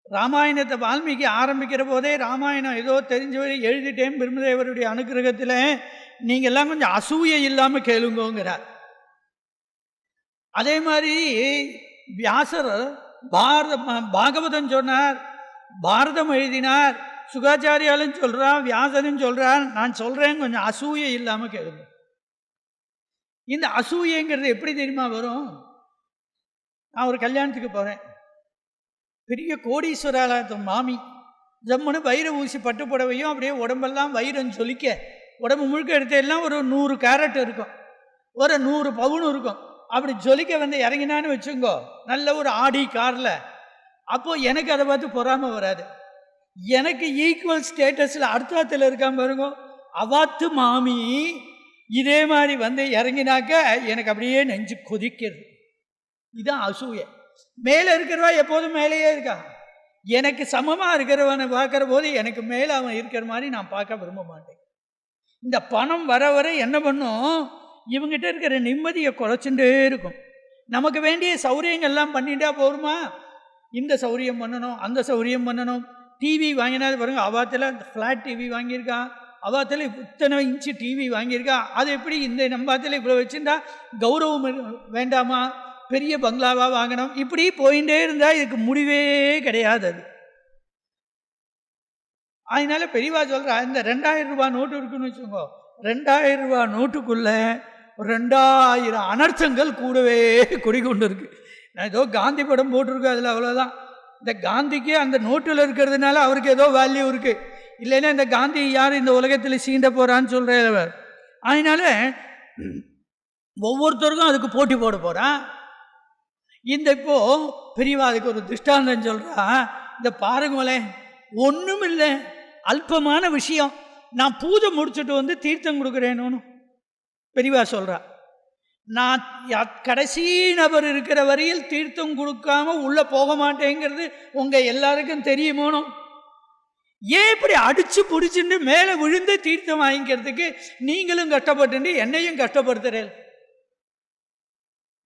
ராமாயணத்தை வால்மீகி ஆரம்பிக்கிற போதே ராமாயணம் ஏதோ தெரிஞ்சவரை எழுதிட்டேன் பிரம்மதேவருடைய அனுகிரகத்தில், நீங்கள் எல்லாம் கொஞ்சம் அசூயை இல்லாமல் கேளுங்கோங்கிறார். அதே மாதிரி வியாசர் பாகவதம் சொன்னார், பாரதம் எழுதினார், சுகாச்சாரியாலும் சொல்கிறான், வியாசனும் சொல்கிறான். நான் சொல்கிறேன், கொஞ்சம் அசூயை இல்லாமல் கேளுங்க. இந்த அசூயைங்கிறது எப்படி தெரியுமா வரும்? நான் ஒரு கல்யாணத்துக்கு போகிறேன், பெரிய கோடீஸ்வரால மாமி ஜம்முன்னு வைர ஊசி பட்டு புடவையும் அப்படியே உடம்பெல்லாம் வைரம் ஜொலிக்க, உடம்பு முழுக்க எடுத்தெல்லாம் ஒரு 100 கேரட் இருக்கும், ஒரு 100 பவுன் இருக்கும். அப்படி ஜொலிக்க வந்து இறங்கினான்னு வச்சுங்கோ, நல்ல ஒரு ஆடி காரில். அப்போது எனக்கு அதை பார்த்து பொறாமை வராது. எனக்கு ஈக்குவல் ஸ்டேட்டஸில் அடுத்தாத்தில் இருக்காம பாருங்க, அவாத்து மாமி இதே மாதிரி வந்து இறங்கினாக்க எனக்கு அப்படியே நெஞ்சு கொதிக்கிறது. இதுதான் அசூயை. மேலே இருக்கிறவா எப்போதும் மேலேயே இருக்கா. எனக்கு சமமாக இருக்கிறவனை பார்க்குற போது எனக்கு மேலே அவன் இருக்கிற மாதிரி நான் பார்க்க விரும்ப மாட்டேன். இந்த பணம் வர வர என்ன பண்ணும், இவங்ககிட்ட இருக்கிற நிம்மதியை குறைச்சுட்டே இருக்கும். நமக்கு வேண்டிய சௌரியங்கள்லாம் பண்ணிட்டா போருமா, இந்த சௌரியம் பண்ணணும், அந்த சௌரியம் பண்ணணும். டிவி வாங்கினா பாருங்க, அவாத்தில் ஃப்ளாட் டிவி வாங்கியிருக்கான், அவாத்தில் இத்தனை இன்ச்சு டிவி வாங்கியிருக்கா. அது எப்படி இந்த நம்பாத்தில் இவ்வளோ வச்சுருந்தா கௌரவம் வேண்டாமா, பெரிய பங்களாவாக வாங்கணும். இப்படி போயிட்டே இருந்தால் இதுக்கு முடிவே கிடையாது. அது அதனால பெரியவா சொல்கிறா, இந்த 2000 ரூபா நோட்டு இருக்குன்னு வச்சுக்கோங்க, 2000 ரூபா நோட்டுக்குள்ளே 2000 அனர்த்தங்கள் கூடவே குடிக்கொண்டு இருக்கு. நான் ஏதோ காந்தி படம் போட்டிருக்கேன், அதில் அவ்வளோதான். இந்த காந்திக்கு அந்த நோட்டில் இருக்கிறதுனால அவருக்கு ஏதோ வேல்யூ இருக்குது, இல்லைன்னா இந்த காந்தி யார் இந்த உலகத்தில் சீண்ட போகிறான்னு சொல்கிறவர். அதனால ஒவ்வொருத்தருக்கும் அதுக்கு போட்டி போட போகிறான். இந்த இப்போது பெரியவா அதுக்கு ஒரு திருஷ்டாந்தம் சொல்கிறா, இந்த பாருங்களேன், ஒன்றும் இல்லை, அல்பமான விஷயம். நான் பூஜை முடிச்சுட்டு வந்து தீர்த்தம் கொடுக்குறேன்னு பெரியவா சொல்கிறா. நான் கடைசி நபர் இருக்கிற வரையில் தீர்த்தம் கொடுக்காம உள்ளே போக மாட்டேங்கிறது உங்கள் எல்லாருக்கும் தெரியுமோனோ. ஏன் இப்படி அடித்து பிடிச்சிட்டு மேலே விழுந்து தீர்த்தம் வாங்கிக்கிறதுக்கு நீங்களும் கஷ்டப்பட்டு என்னையும் கஷ்டப்படுத்துறேன்?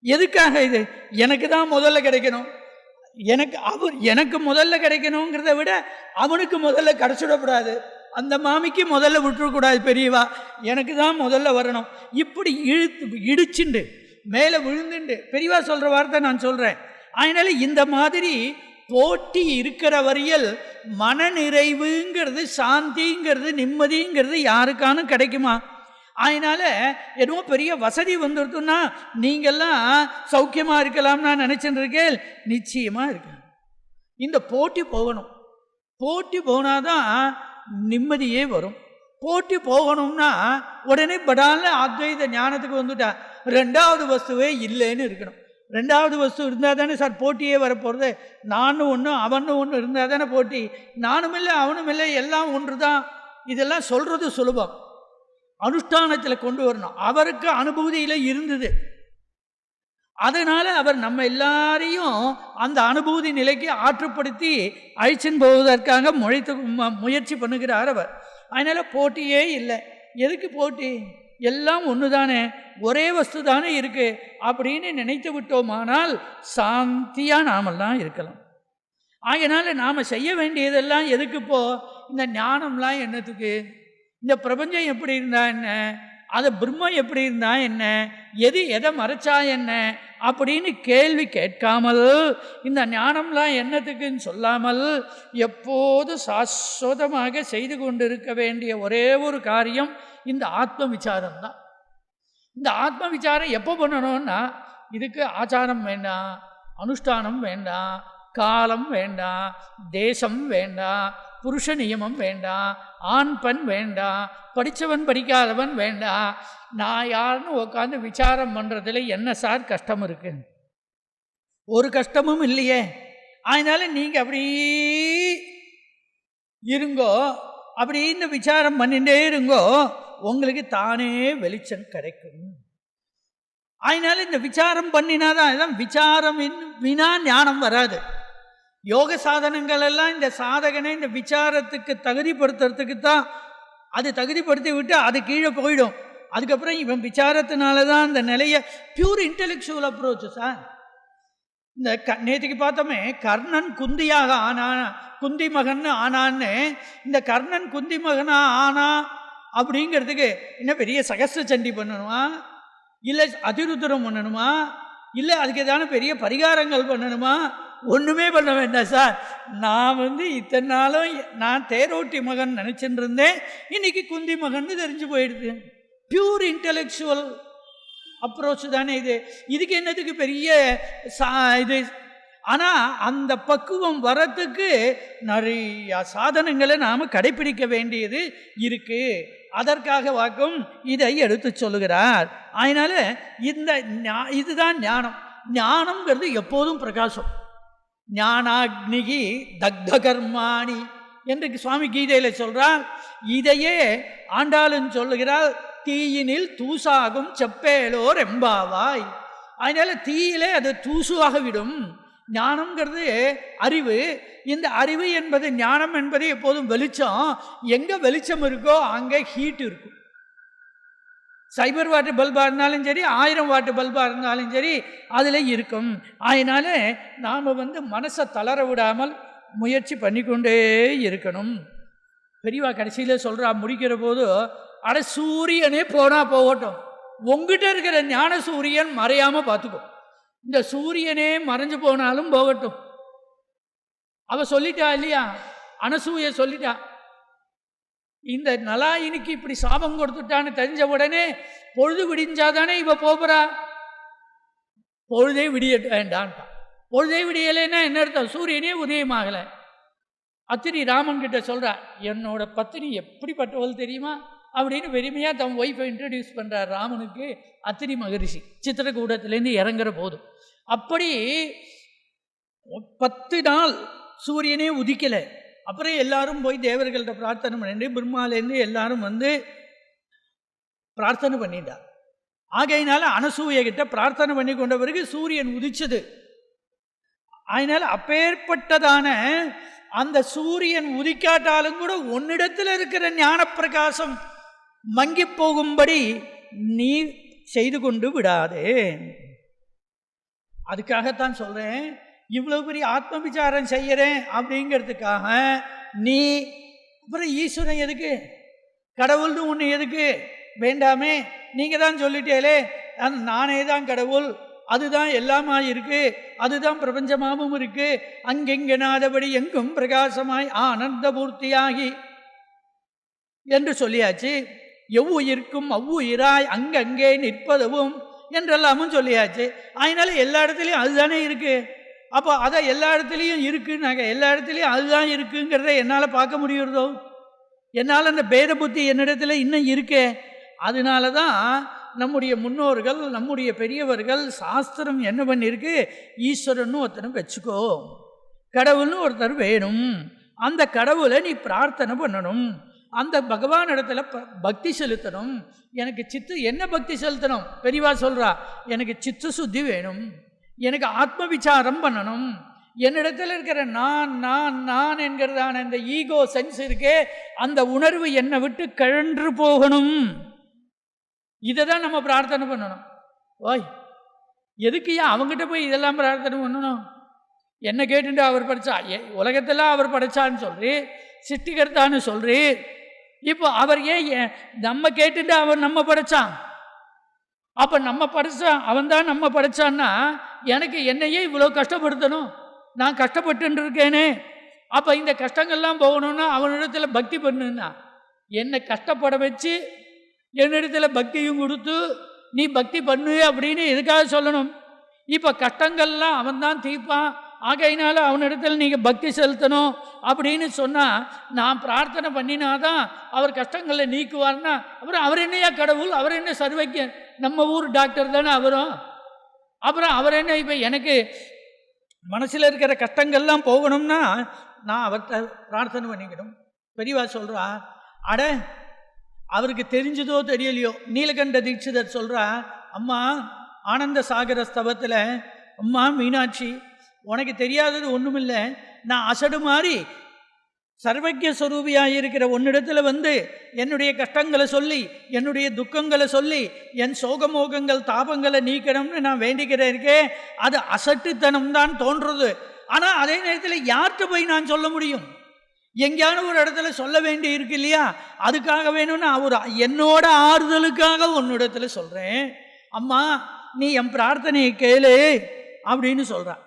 எதுக்காக இது? எனக்கு தான் முதல்ல கிடைக்கணும், எனக்கு முதல்ல கிடைக்கணுங்கிறத விட அவனுக்கு முதல்ல கிடச்சிடக்கூடாது, அந்த மாமிக்கு முதல்ல விட்டுறக்கூடாது. பெரியவா எனக்கு தான் முதல்ல வரணும். இப்படி இடிச்சுண்டு மேலே விழுந்துண்டு பெரியவா சொல்கிற வார்த்தை நான் சொல்கிறேன். அதனால இந்த மாதிரி போட்டி இருக்கிற வரையில் மனநிறைவுங்கிறது, சாந்திங்கிறது, நிம்மதிங்கிறது யாருக்கானும் கிடைக்குமா? அதனால் என்னவோ பெரிய வசதி வந்துடுத்துன்னா நீங்கள்லாம் சௌக்கியமாக இருக்கலாம்னு நான் நினச்சிட்டு இருக்கேன். நிச்சயமாக இருக்கு. இந்த போட்டி போகணும். போட்டி போனாதான் நிம்மதியே வரும். போட்டி போகணும்னா உடனே படால அத்வைத ஞானத்துக்கு வந்துட்டா 2வது வஸ்துவே இல்லைன்னு இருக்கணும். 2வது வஸ்து இருந்தால் தானே சார் போட்டியே வரப்போகிறது. நானும் ஒன்று அவனும் ஒன்று இருந்தால் தானே போட்டி. நானும் இல்லை அவனும் இல்லை, எல்லாம் ஒன்று தான். இதெல்லாம் சொல்கிறது சுலபம், அனுஷ்டானத்தில் கொண்டு வரணும். அவருக்கு அனுபூதியில் இருந்தது, அதனால் அவர் நம்ம எல்லாரையும் அந்த அனுபூதி நிலைக்கு ஆற்றுப்படுத்தி அழிச்சின்னு போவதற்காக முயற்சி பண்ணுகிறார் அவர். அதனால் போட்டியே இல்லை. எதுக்கு போட்டி? எல்லாம் ஒன்று தானே, ஒரே வஸ்து தானே இருக்குது அப்படின்னு நினைத்து விட்டோமானால் சாந்தியாக நாமெல்லாம் இருக்கலாம். அதனால் நாம் செய்ய வேண்டியதெல்லாம் எதுக்குப்போ? இந்த ஞானம்லாம் என்னத்துக்கு? இந்த பிரபஞ்சம் எப்படி இருந்தால் என்ன, அது பிரம்மம் எப்படி இருந்தால் என்ன, எது எதை மறைச்சா என்ன அப்படின்னு கேள்வி கேட்காமல், இந்த ஞானம்லாம் என்னத்துக்குன்னு சொல்லாமல் எப்போது சாஸ்வதமாக செய்து கொண்டிருக்க வேண்டிய ஒரே ஒரு காரியம் இந்த ஆத்ம விசாரம் தான். இந்த ஆத்ம விசாரம் எப்போ பண்ணணும்னா, இதுக்கு ஆச்சாரம் வேண்டாம், அனுஷ்டானம் வேண்டாம், காலம் வேண்டாம், தேசம் வேண்டாம், புருஷ நியமம் வேண்டாம், ஆண் பெண் வேண்டாம், படித்தவன் படிக்காதவன் வேண்டாம். நான் யாருன்னு உட்காந்து விசாரம் பண்ணுறதுல என்ன சார் கஷ்டம் இருக்கு? ஒரு கஷ்டமும் இல்லையே. அதனால நீங்கள் அப்படி இருங்கோ, அப்படின்னு விசாரம் பண்ணிகிட்டே இருங்கோ, உங்களுக்கு தானே வெளிச்சம் கிடைக்கும். அதனால இந்த விசாரம் பண்ணினாதான், இதான் விசாரம் வினா ஞானம் வராது. யோக சாதனங்கள் எல்லாம் இந்த சாதகனை இந்த விசாரத்துக்கு தகுதிப்படுத்துறதுக்கு தான். அது தகுதிப்படுத்தி விட்டு அது கீழே போயிடும். அதுக்கப்புறம் இவன் விசாரத்தினால தான் அந்த நிலையை பியூர் இன்டெலெக்சுவல் அப்ரோச் சார். இந்த நேற்றுக்கு பார்த்தோமே கர்ணன் குந்தியாக குந்தி மகன் ஆனான்னு. இந்த கர்ணன் குந்தி மகனா ஆனா அப்படிங்கிறதுக்கு இன்னும் பெரிய சகஸ்ர சண்டி பண்ணணுமா, இல்லை அதிருத்திரம் பண்ணணுமா, இல்லை அதுக்கு ஏதான பெரிய பரிகாரங்கள் பண்ணணுமா? ஒன்றுமே பண்ண வேண்டாம் சார். நான் இத்தனை நாளும் நான் தேரோட்டி மகன் நினச்சிட்டு இருந்தேன், இன்னைக்கு குந்தி மகன் தெரிஞ்சு போயிடுது. பியூர் இன்டெலெக்சுவல் அப்ரோச் தானே இது. இதுக்கு என்னத்துக்கு பெரிய இது? ஆனால் அந்த பக்குவம் வரத்துக்கு நிறைய சாதனங்களை நாம் கடைப்பிடிக்க வேண்டியது இருக்கு. அதற்காக வாக்கும் இதை எடுத்து சொல்லுகிறார். அதனால இதுதான் ஞானம். ஞானம்ங்கிறது எப்போதும் பிரகாசம். ஞானாக்னிகி தக்த கர்மாணி என்று சுவாமி கீதையில் சொல்றார். இதையே ஆண்டாளும் சொல்லுகிறார், தீயினில் தூசாகும் செப்பேலோர் எம்பாவாய். அதனால தீயிலே அது தூசுவாக விடும். ஞானம்ங்கிறது அறிவு. இந்த அறிவு என்பது ஞானம் என்பது எப்போதும் வெளிச்சம். எங்கே வெளிச்சம் இருக்கோ அங்கே ஹீட் இருக்கும். சைபர் வாட்டு பல்பாக இருந்தாலும் சரி, 1000 வாட்டு பல்பாக இருந்தாலும் சரி, அதில் இருக்கும். அதனால நாம் மனசை தளர விடாமல் முயற்சி பண்ணிக்கொண்டே இருக்கணும். பெரியவா கடைசியில் சொல்கிறா, முடிக்கிற போது, அட சூரியனே போனால் போகட்டும், உங்ககிட்ட இருக்கிற ஞான சூரியன் மறையாமல் பார்த்துக்கோ. இந்த சூரியனே மறைஞ்சு போனாலும் போகட்டும். அவ சொல்லிட்டா இல்லையா, அனசூய சொல்லிட்டா. இந்த நலாயினிக்கு இப்படி சாபம் கொடுத்துட்டான்னு தெரிஞ்ச உடனே பொழுது விடிஞ்சாதானே இவ போகிறா. பொழுதே விடிய வேண்டான்ட்டா. பொழுதே விடியலைன்னா என்ன அர்த்தம்? சூரியனே உதயமாகலை. அத்திரி ராமன் கிட்ட சொல்றா, என்னோட பத்தினி எப்படிப்பட்டவள் தெரியுமா அப்படின்னு பெருமையாக தன் ஒய்ஃபை இன்ட்ரடியூஸ் பண்ணுறார் ராமனுக்கு அத்திரி மகரிஷி சித்திரக்கூடத்துலேருந்து இறங்குற போதும். அப்படி 10 நாள் சூரியனே உதிக்கலை. அப்புறம் எல்லாரும் போய் தேவர்கள்ட்ட பிரார்த்தனை பண்ணிட்டு, பிரம்மாலேருந்து எல்லாரும் பிரார்த்தனை பண்ணிட்டார். ஆகையினால அனசூய கிட்ட பிரார்த்தனை பண்ணி கொண்ட பிறகு சூரியன் உதிச்சது. அதனால அப்பேற்பட்டதான அந்த சூரியன் உதிக்காட்டாலும் கூட உன்னிடத்தில் இருக்கிற ஞான பிரகாசம் மங்கி போகும்படி நீ செய்து கொண்டு விடாதே. அதுக்காகத்தான் சொல்றேன், இவ்வளவு பெரிய ஆத்ம விசாரம் செய்யறேன் அப்படிங்கிறதுக்காக நீ அப்புறம் ஈஸ்வரன் எதுக்கு, கடவுள்னு ஒன்று எதுக்கு வேண்டாமே? நீங்க தான் சொல்லிட்டேலே, நானே தான் கடவுள், அதுதான் எல்லாமா இருக்கு, அதுதான் பிரபஞ்சமாகவும் இருக்கு, அங்கெங்கனாதபடி எங்கும் பிரகாசமாய் ஆனந்த பூர்த்தியாகி என்று சொல்லியாச்சு. எவ்வுயிர்க்கும் அவ்வுயிராய் அங்கங்கே நிற்பதுவும் என்றெல்லாமும் சொல்லியாச்சு. அதனால எல்லா இடத்துலையும் அதுதானே இருக்கு. அப்போ அதை எல்லா இடத்துலையும் இருக்குன்னாக்க எல்லா இடத்துலையும் அதுதான் இருக்குங்கிறத என்னால் பார்க்க முடியுறதோ? என்னால் அந்த பேத புத்தி என்னிடத்துல இன்னும் இருக்கே. அதனால தான் நம்முடைய முன்னோர்கள், நம்முடைய பெரியவர்கள் சாஸ்திரம் என்ன பண்ணியிருக்கு, ஈஸ்வரன்னு ஒருத்தனை வச்சுக்கோ, கடவுள்னு ஒருத்தர் வேணும், அந்த கடவுளை நீ பிரார்த்தனை பண்ணணும், அந்த பகவான் இடத்துல பக்தி செலுத்தணும். எனக்கு என்ன பக்தி செலுத்தணும்? பெரியவா சொல்றா, எனக்கு சித்த சுத்தி வேணும், எனக்கு ஆத்ம விசாரம் பண்ணணும், என்னிடத்தில் இருக்கிற நான் நான் நான் என்கிறதான இந்த ஈகோ சென்ஸ் இருக்கே, அந்த உணர்வு என்னை விட்டு கழன்று போகணும். இதை தான் நம்ம பிரார்த்தனை பண்ணணும். ஓய், எதுக்கு ஏன் அவங்ககிட்ட போய் இதெல்லாம் பிரார்த்தனை பண்ணணும்? என்ன கேட்டுட்டு அவர் படித்தா, உலகத்தெல்லாம் அவர் படைச்சான்னு சொல்றி, சிருஷ்டிகர்த்தான்னு சொல்றி, இப்போ அவர் ஏன் நம்ம கேட்டுட்டு அவர் நம்ம படைச்சான்? அப்போ நம்ம படைச்சான், அவன் தான் நம்ம படைச்சான்னா எனக்கு என்னையே இவ்வளோ கஷ்டப்படுத்தணும்? நான் கஷ்டப்பட்டு இருக்கேனே. அப்போ இந்த கஷ்டங்கள்லாம் போகணும்னா அவனிடத்தில் பக்தி பண்ணுன்னா, என்னை கஷ்டப்பட வச்சு என்னிடத்தில் பக்தியும் கொடுத்து நீ பக்தி பண்ணு அப்படின்னு எதுக்காக சொல்லணும்? இப்போ கஷ்டங்கள்லாம் அவன் தான் தீர்ப்பான், ஆகையினால அவனிடத்தில் நீங்கள் பக்தி செலுத்தணும் அப்படின்னு சொன்னால், நான் பிரார்த்தனை பண்ணினாதான் அவர் கஷ்டங்களை நீக்குவார்னா அப்புறம் அவர் என்னையா கடவுள்? அவர் என்ன சர்வைக்கியன்? நம்ம ஊர் டாக்டர் தானே அவரும். அப்புறம் அவர் என்ன? இப்போ எனக்கு மனசில் இருக்கிற கஷ்டங்கள்லாம் போகணும்னா நான் அவர்கிட்ட பிரார்த்தனை பண்ணிக்கணும். பெரியவா சொல்கிறா, அட அவருக்கு தெரிஞ்சதோ தெரியலையோ, நீலகண்ட தீட்சிதர் சொல்கிறா, அம்மா ஆனந்த சாகர ஸ்தவத்தில், அம்மா மீனாட்சி, உனக்கு தெரியாதது ஒன்றுமில்லை, நான் அசடு மாதிரி சர்வஜ்ய ஸ்வரூபியாக இருக்கிற உன்னிடத்தில் வந்து என்னுடைய கஷ்டங்களை சொல்லி, என்னுடைய துக்கங்களை சொல்லி, என் சோகமோகங்கள் தாபங்களை நீக்கணும்னு நான் வேண்டிக்கிறேன் இருக்கேன். அது அசட்டுத்தனம் தான் தோன்றுறது. ஆனால் அதே நேரத்தில் யார்கிட்ட போய் நான் சொல்ல முடியும்? எங்கேயான ஒரு இடத்துல சொல்ல வேண்டி இருக்கு இல்லையா? அதுக்காக வேணும்னா ஒரு என்னோட ஆறுதலுக்காக உன்னிடத்தில் சொல்கிறேன். அம்மா, நீ என் பிரார்த்தனையை கேளு அப்படின்னு சொல்கிறான்.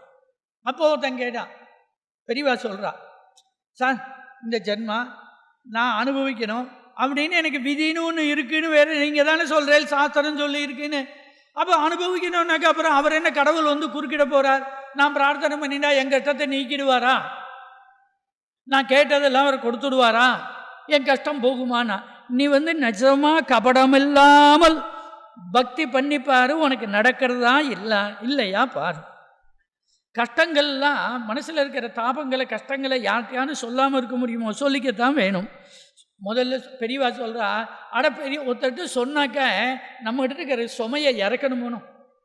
அப்போ ஒருத்தன் கேட்டான், பெரியவா சொல்கிறா, சார் இந்த ஜென்மா நான் அனுபவிக்கணும் அப்படின்னு எனக்கு விதின்னு ஒன்று இருக்குன்னு வேறு நீங்கள் தானே சொல்கிறேன், சாஸ்திரம் சொல்லி இருக்குன்னு. அப்போ அனுபவிக்கணும்னாக்கா அப்புறம் அவர் என்ன கடவுள் வந்து குறுக்கிட போகிறார்? நான் பிரார்த்தனை பண்ணினா என் கஷ்டத்தை நீக்கிடுவாரா? நான் கேட்டதெல்லாம் அவர் கொடுத்துடுவாரா? என் கஷ்டம் போகுமானா? நீ வந்து நிஜமாக கபடம் இல்லாமல் பக்தி பண்ணிப்பாரு, உனக்கு நடக்கிறதா இல்லையா பாரு. கஷ்டங்கள்லாம் மனசில் இருக்கிற தாபங்களை கஷ்டங்களை யார்கிட்டையானு சொல்லாமல் இருக்க முடியுமோ? சொல்லிக்கத்தான் வேணும். முதல்ல பெரியவா சொல்கிறா, பெரிய ஒருத்தட்டு சொன்னாக்க நம்மகிட்ட இருக்கிற சுமையை இறக்கணுமோ?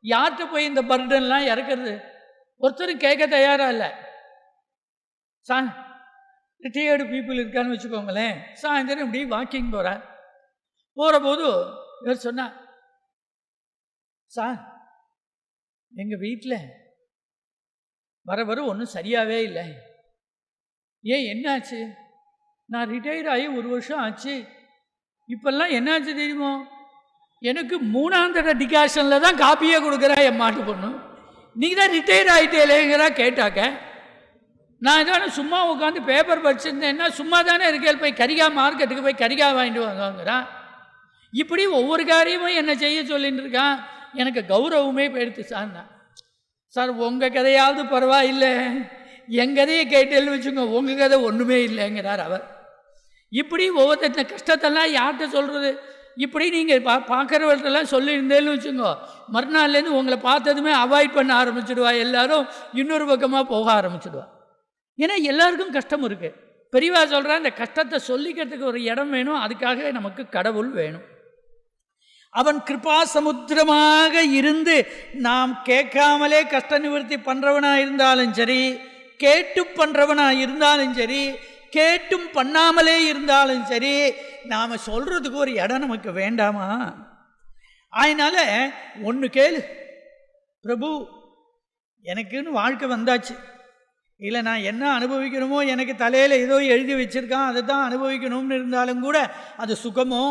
யார்கிட்ட போய் இந்த பர்டன்லாம் இறக்கிறது? ஒருத்தரும் கேட்க தயாராக இல்லை. ரிட்டையர்டு பீப்புள் இருக்கான்னு வச்சுக்கோங்களேன். சாயந்தரம் இப்படி வாக்கிங் போகிற போது இவர் சொன்னார், சார் எங்கள் வீட்டில் வர ஒன்றும் சரியாகவே இல்லை. ஏன், என்னாச்சு? நான் ரிட்டையர்ட் ஆகி 1 வருஷம் ஆச்சு. இப்போல்லாம் என்னாச்சு தெரியுமோ? எனக்கு 3ஆம் தடவை டிகாஷனில் தான் காப்பியே கொடுக்குறா என் மாட்டு பொண்ணு. நீங்கள் தான் ரிட்டையர்ட் ஆகிட்டேலேங்கிறா. கேட்டாக்க நான் தானே சும்மா உட்காந்து பேப்பர் படிச்சிருந்தேன்னா சும்மா தானே இருக்கேன், போய் கரிகாய் மார்க்கெட்டுக்கு போய் கரிகாய் வாங்கிட்டு வாங்குறான். இப்படி ஒவ்வொரு காரியமும் என்னை செய்ய சொல்லின்னு இருக்கான். எனக்கு கௌரவமே போயிடுத்து சார். சார் உங்கள் கதையாவது பரவாயில்லை, என் கதையை கேட்டேன்னு வச்சுங்க, உங்கள் கதை ஒன்றுமே இல்லைங்கிறார் அவர். இப்படி ஒவ்வொருத்த கஷ்டத்தெல்லாம் யார்கிட்ட சொல்கிறது? இப்படி நீங்கள் பார்க்குறவர்கிட்டலாம் சொல்லியிருந்தேன்னு வச்சுங்கோ, மறுநாள்லேருந்து உங்களை பார்த்ததுமே அவாய்ட் பண்ண ஆரம்பிச்சிடுவா. எல்லோரும் இன்னொரு பக்கமாக போக ஆரம்பிச்சிடுவா. ஏன்னா எல்லாருக்கும் கஷ்டம் இருக்குது. பெரியவா சொல்கிறா, இந்த கஷ்டத்தை சொல்லிக்கிறதுக்கு ஒரு இடம் வேணும். அதுக்காக நமக்கு கடவுள் வேணும். அவன் கிருபா சமுத்திரமாக இருந்து நாம் கேட்காமலே கஷ்ட நிவர்த்தி பண்ணுறவனாக இருந்தாலும் சரி, கேட்டு பண்ணுறவனாக இருந்தாலும் சரி, கேட்டும் பண்ணாமலே இருந்தாலும் சரி, நாம் சொல்கிறதுக்கு ஒரு இடம் நமக்கு வேண்டாமா? அதனால் ஒன்று கேளு, பிரபு எனக்குன்னு வாழ்க்கை வந்தாச்சு, இல்லை நான் என்ன அனுபவிக்கணுமோ எனக்கு தலையில் ஏதோ எழுதி வச்சுருக்கான் அதை தான் அனுபவிக்கணும்னு இருந்தாலும் கூட அது சுகமோ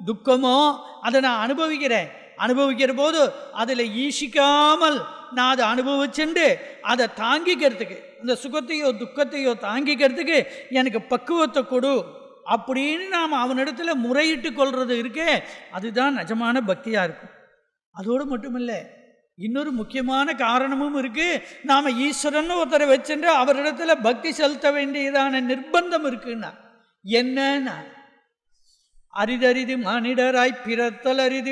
துக்கமோ அதை நான் அனுபவிக்கிற போது அதில் ஈசிக்காமல் நான் அதை அனுபவிச்சுண்டு அதை தாங்கிக்கிறதுக்கு, அந்த சுகத்தையோ துக்கத்தையோ தாங்கிக்கிறதுக்கு எனக்கு பக்குவத்தை கொடு அப்படின்னு நாம் அவனிடத்தில் முறையிட்டு கொள்வது இருக்கே, அதுதான் நிஜமான பக்தியாக இருக்கும். அதோடு மட்டுமில்லை, இன்னொரு முக்கியமான காரணமும் இருக்குது. நாம் ஈஸ்வரன் ஒருத்தரை வச்சுட்டு அவரிடத்தில் பக்தி செலுத்த வேண்டியதான நிர்பந்தம் இருக்குன்னா என்னன்னா, அரிதரிது மானிடராய் பிறத்தல் அரிது,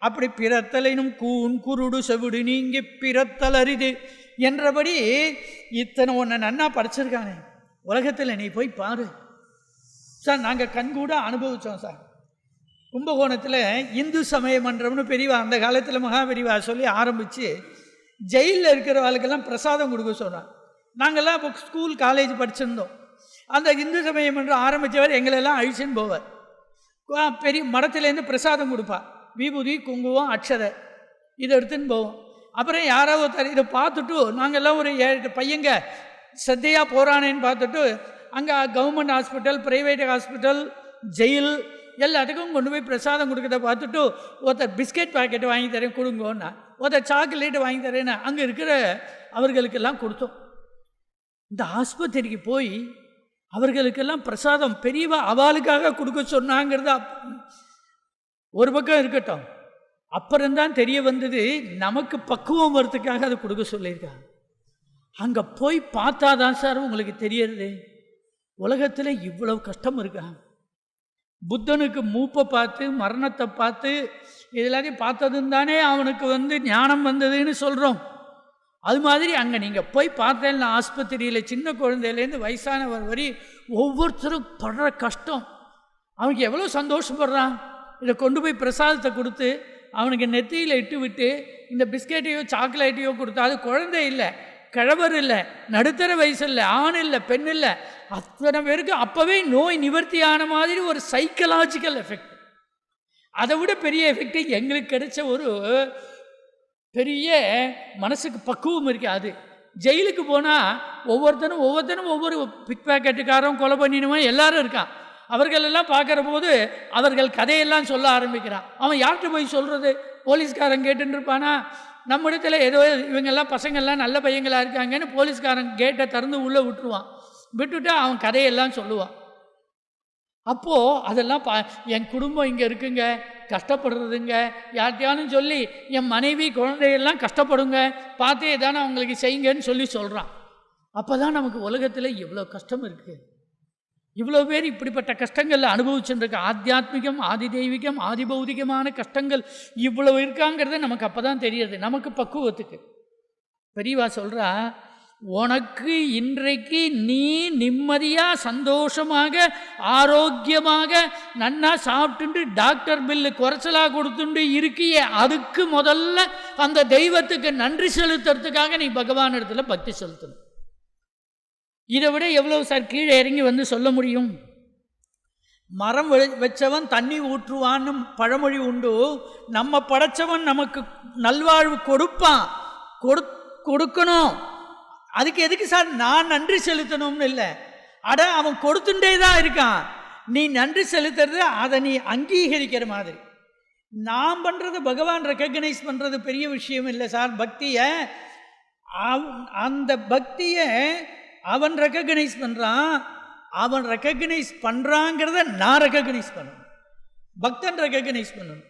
அப்படி பிறத்தலினும் கூன் குருடு செவிடு நீங்கி பிறத்தல் அரிது என்றபடி இத்தனை ஒன்று நன்னா படிச்சிருக்கானே உலகத்தில், நீ போய் பாரு சார். நாங்கள் கண்கூட அனுபவித்தோம் சார். கும்பகோணத்தில் இந்து சமய மன்றம்னு பெரியவா அந்த காலத்தில் மகா பெரியவா சொல்லி ஆரம்பித்து ஜெயிலில் இருக்கிறவர்களுக்கெல்லாம் பிரசாதம் கொடுக்க சொன்னாங்க. நாங்கள்லாம் இப்போ ஸ்கூல் காலேஜ் படிச்சிருந்தோம். அந்த இந்து சமய மன்றம் ஆரம்பித்தவர் எங்களெல்லாம் அழிச்சுன்னு போவார். பெரிய மடத்துலேருந்து பிரசாதம் கொடுப்பா, விபூதி குங்குமம் அட்சதை இதை எடுத்துன்னு போவோம். அப்புறம் யாராவது ஒருத்தர் இதை பார்த்துட்டு நாங்கள்லாம் ஒரு 7 பையங்க சத்தையாக போகிறானேன்னு பார்த்துட்டு அங்கே government hospital, private hospital, jail எல்லாத்துக்கும் கொண்டு போய் பிரசாதம் கொடுக்கறத பார்த்துட்டு ஒருத்தர் பிஸ்கெட் பாக்கெட் வாங்கி தரேன் கொடுங்கோன்னா, ஒருத்தர் சாக்லேட்டு வாங்கி தரேன்னு அங்கே இருக்கிற அவர்களுக்கெல்லாம் கொடுத்தோம். இந்த ஆஸ்பத்திரிக்கு போய் அவர்களுக்கெல்லாம் பிரசாதம் பெரியவா அவளுக்காக கொடுக்க சொன்னாங்கிறது ஒரு பக்கம் இருக்கட்டும். அப்புறம்தான் தெரிய வந்தது நமக்கு பக்குவம் வரத்துக்காக அதை கொடுக்க சொல்லியிருக்காங்க. அங்கே போய் பார்த்தா தான் சார் உங்களுக்கு தெரியறது உலகத்தில் இவ்வளவு கஷ்டம் இருக்கா. புத்தனுக்கு மூப்பை பார்த்து மரணத்தை பார்த்து இதெல்லாத்தையும் பார்த்ததும் தானே அவனுக்கு ஞானம் வந்ததுன்னு சொல்கிறோம். அது மாதிரி அங்கே நீங்கள் போய் பார்த்தேன்னா ஆஸ்பத்திரியில் சின்ன குழந்தையிலேருந்து வயசானவர் வரி ஒவ்வொருத்தரும் படுற கஷ்டம், அவனுக்கு எவ்வளோ சந்தோஷப்படுறான். இதை கொண்டு போய் பிரசாதத்தை கொடுத்து அவனுக்கு நெத்தியில் இட்டு விட்டு இந்த பிஸ்கெட்டையோ சாக்லேட்டையோ கொடுத்தா அது குழந்தை இல்லை, கிழவர் இல்லை, நடுத்தர வயசு இல்லை, ஆண் இல்லை, பெண் இல்லை, அத்தனை பேருக்கு அப்போவே நோய் நிவர்த்தி ஆன மாதிரி ஒரு சைக்கலாஜிக்கல் எஃபெக்ட். அதை விட பெரிய எஃபெக்ட் எங்களுக்கு கிடைச்ச ஒரு பெரிய மனசுக்கு பக்குவம் இருக்கு. அது ஜெயிலுக்கு போனால் ஒவ்வொருத்தனும் ஒவ்வொரு பிக் பேக்கெட்டுக்காரன், கொலை பண்ணிடுவான், எல்லாரும் இருக்கான். அவர்களெல்லாம் பார்க்குற போது அவர்கள் கதையெல்லாம் சொல்ல ஆரம்பிக்கிறான். அவன் யார்கிட்ட போய் சொல்கிறது? போலீஸ்காரன் கேட்டுன்னு இருப்பானா? நம்ம இடத்துல ஏதோ இவங்கெல்லாம் பசங்கள்லாம் நல்ல பையங்களாக இருக்காங்கன்னு போலீஸ்காரன் கேட்டை திறந்து உள்ளே விட்டுட்டு அவன் கதையெல்லாம் சொல்லுவான். அப்போது அதெல்லாம் என் குடும்பம் இங்கே இருக்குங்க, கஷ்டப்படுறதுங்க, யார்கிட்டையாலும் சொல்லி என் மனைவி குழந்தையெல்லாம் கஷ்டப்படுங்க, பார்த்தே தானே அவங்களுக்கு செய்யுங்கன்னு சொல்கிறான். அப்போ தான் நமக்கு உலகத்தில் இவ்வளோ கஷ்டம் இருக்குது, இவ்வளோ பேர் இப்படிப்பட்ட கஷ்டங்களில் அனுபவிச்சுருக்க, ஆத்தியாத்மிகம், ஆதி தெய்வீகம், ஆதி பௌதிகமான கஷ்டங்கள் இவ்வளோ இருக்காங்கிறத நமக்கு அப்போ தான் தெரியுது, நமக்கு பக்குவத்துக்கு. பெரியவா சொல்கிறா, உனக்கு இன்றைக்கு நீ நிம்மதியாக சந்தோஷமாக ஆரோக்கியமாக நன்னா சாப்பிட்டுண்டு டாக்டர் பில்லு குறைச்சலாக கொடுத்துண்டு இருக்கியே, அதுக்கு முதல்ல அந்த தெய்வத்துக்கு நன்றி செலுத்துறதுக்காக நீ பகவான் இடத்துல பக்தி செலுத்தணும். இதை விட எவ்வளோ சார் கீழே இறங்கி வந்து சொல்ல முடியும்? மரம் வச்சவன் தண்ணி ஊற்றுவான்னு பழமொழி உண்டு. நம்ம படைச்சவன் நமக்கு நல்வாழ்வு கொடுப்பான், கொடுக்கணும். அதுக்கு எதுக்கு சார் நான் நன்றி செலுத்தணும்னு இல்லை, அவன் கொடுத்துட்டே தான் இருக்கான். நீ நன்றி செலுத்துறது அதை நீ அங்கீகரிக்கிற மாதிரி. நான் பண்ணுறது பகவான் ரெக்கக்னைஸ் பண்ணுறது பெரிய விஷயம் இல்லை சார். பக்தியை அந்த பக்தியை அவன் ரெக்கக்னைஸ் பண்ணுறான், அவன் ரெக்கக்னைஸ் பண்ணுறாங்கிறத நான் ரெக்கக்னைஸ் பண்ணணும், பக்தன் ரெக்கக்னைஸ் பண்ணணும்.